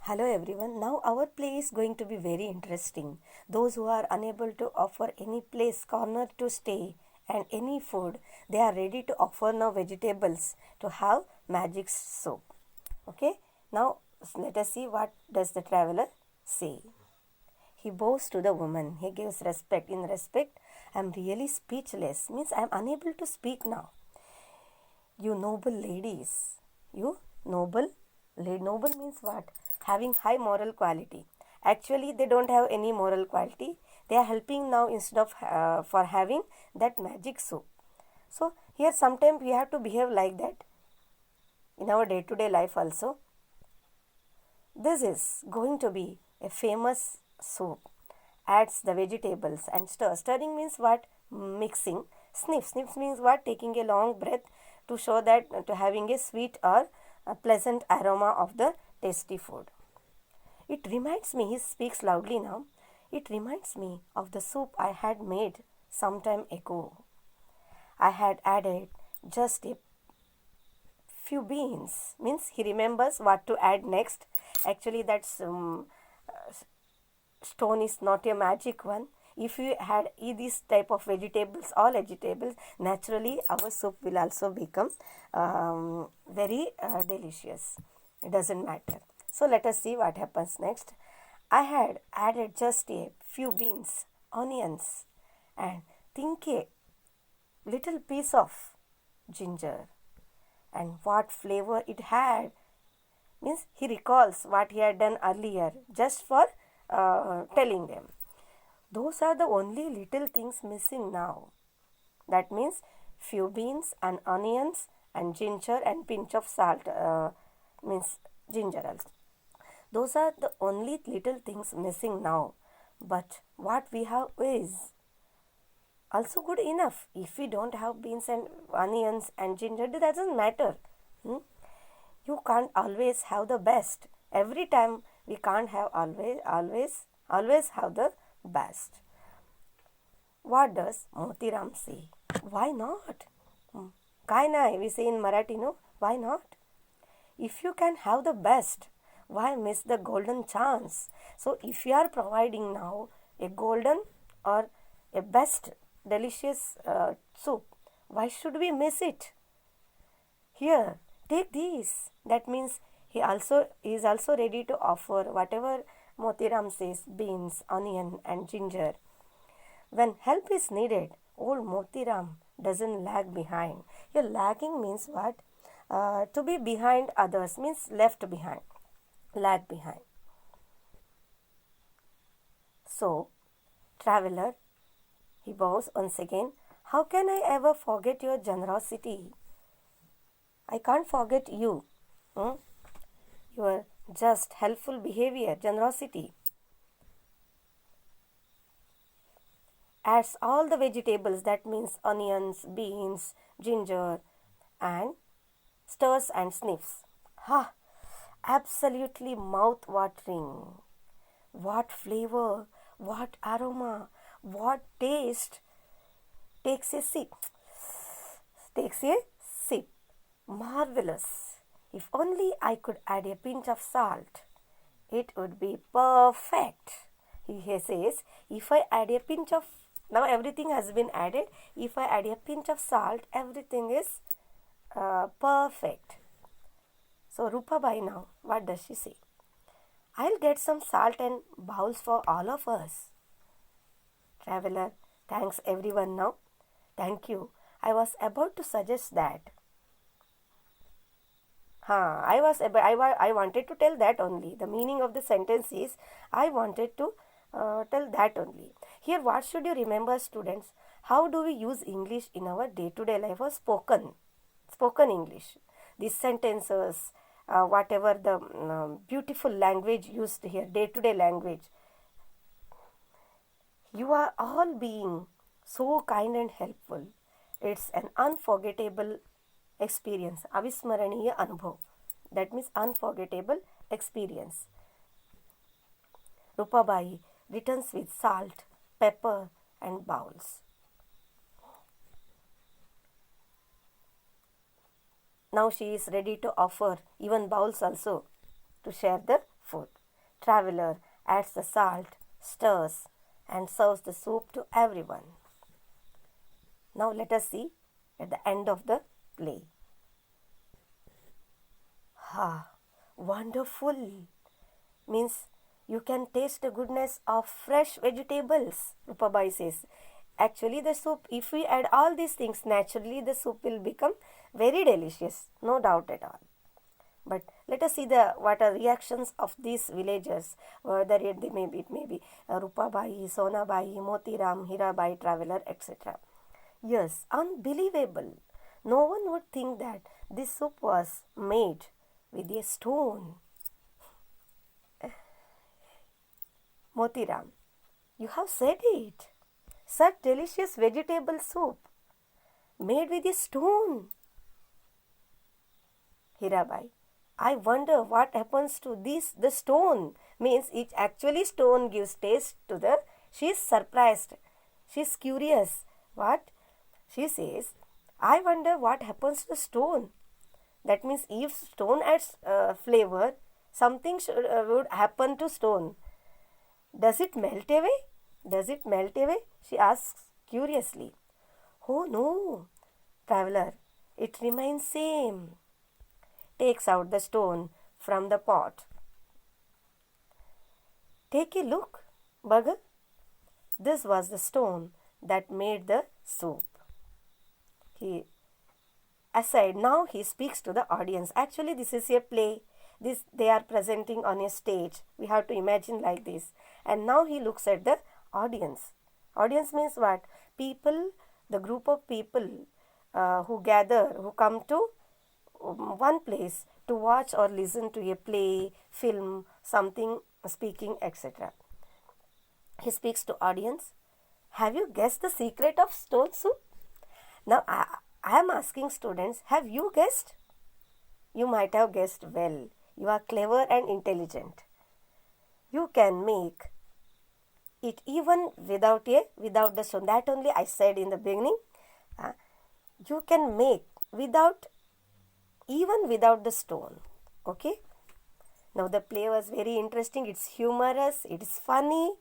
Hello everyone. Now our play is going to be very interesting. Those who are unable to offer any place, corner to stay and any food, they are ready to offer now vegetables to have magic soup. Okay. Now let us see what does the traveler say. He bows to the woman. He gives respect. In respect, I am really speechless. Means I am unable to speak now. You noble ladies. You noble. Noble means what? Having high moral quality. Actually, they don't have any moral quality. They are helping now instead of for having that magic soup. So here sometimes we have to behave like that in our day-to-day life also. This is going to be a famous soup. Adds the vegetables and stir. Stirring means what? Mixing. Sniff. Sniff means what? Taking a long breath to show that to having a sweet or a pleasant aroma of the tasty food. It reminds me, he speaks loudly now, it reminds me of the soup I had made some time ago. I had added just a few beans. Means he remembers what to add next. Actually, that's stone is not a magic one. If you had eat this type of vegetables, all vegetables, naturally our soup will also become very delicious. It doesn't matter. So let us see what happens next. I had added just a few beans, onions, and think a little piece of ginger. And what flavor it had. Means he recalls what he had done earlier just for telling them. Those are the only little things missing now. That means few beans and onions and ginger and pinch of salt means ginger also. Those are the only little things missing now. But what we have is also good enough. If we don't have beans and onions and ginger, that doesn't matter. You can't always have the best. Every time we can't have always have the best. What does Motiram say? Why not? Kai nahi, we say in Marathi, no? Why not? If you can have the best, why miss the golden chance? So if you are providing now a golden or a best delicious soup, why should we miss it? Here, take these. That means he is also ready to offer whatever Motiram says, beans, onion and ginger. When help is needed, old Motiram doesn't lag behind. Here lagging means what? To be behind others means left behind, lag behind. So, traveler, he bows once again. How can I ever forget your generosity? I can't forget you. Your just helpful behavior, generosity. Adds all the vegetables, that means onions, beans, ginger, and stirs and sniffs. Ha! Absolutely mouth-watering. What flavor, what aroma, what taste. Takes a sip. Marvelous. If only I could add a pinch of salt, it would be perfect. He says, if I add a pinch of, now everything has been added. If I add a pinch of salt, everything is perfect. So Rupabai now, what does she say? I'll get some salt and bowls for all of us. Traveler, thanks everyone now. Thank you. I was about to suggest that. I wanted to tell that only. The meaning of the sentence is, I wanted to tell that only. Here, what should you remember, students? How do we use English in our day-to-day life or spoken English? These sentences, whatever the beautiful language used here, day-to-day language. You are all being so kind and helpful. It's an unforgettable experience. Avismaraniya anubhav. That means unforgettable experience. Rupabai returns with salt, pepper and bowls. Now she is ready to offer even bowls also to share the food. Traveler adds the salt, stirs, and serves the soup to everyone. Now let us see at the end of the play. Ha, wonderful! Means you can taste the goodness of fresh vegetables, Rupabai says. Actually, the soup, if we add all these things, naturally the soup will become very delicious, no doubt at all. But let us see what are reactions of these villagers, whether it may be Rupabai, Sonabai, Motiram, Hirabai, Traveler, etc. Yes, unbelievable. No one would think that this soup was made with a stone. Motiram, you have said it. Such delicious vegetable soup made with a stone. Hirabai, I wonder what happens to the stone. Means it actually stone gives taste to the. She is surprised. She is curious. What? She says, I wonder what happens to stone. That means if stone adds flavor, something would happen to stone. Does it melt away? Does it melt away? She asks curiously. Oh no, Traveler, it remains same. Takes out the stone from the pot. Take a look, Bugger. This was the stone that made the soup. He aside, now he speaks to the audience. Actually, this is a play. This they are presenting on a stage. We have to imagine like this. And now he looks at the audience. Audience means what? People, the group of people who gather, who come to one place to watch or listen to a play, film, something, speaking, etc. He speaks to audience. Have you guessed the secret of stone soup? Now I am asking students, have you guessed? You might have guessed well. You are clever and intelligent. You can make it even without the stone. That only I said in the beginning. You can make even without the stone. Okay. Now the play was very interesting. It's humorous. It is funny.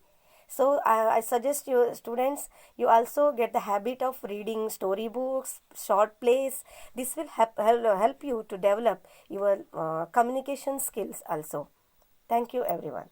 So I suggest you students, you also get the habit of reading storybooks, short plays. This will help you to develop your communication skills also. Thank you everyone.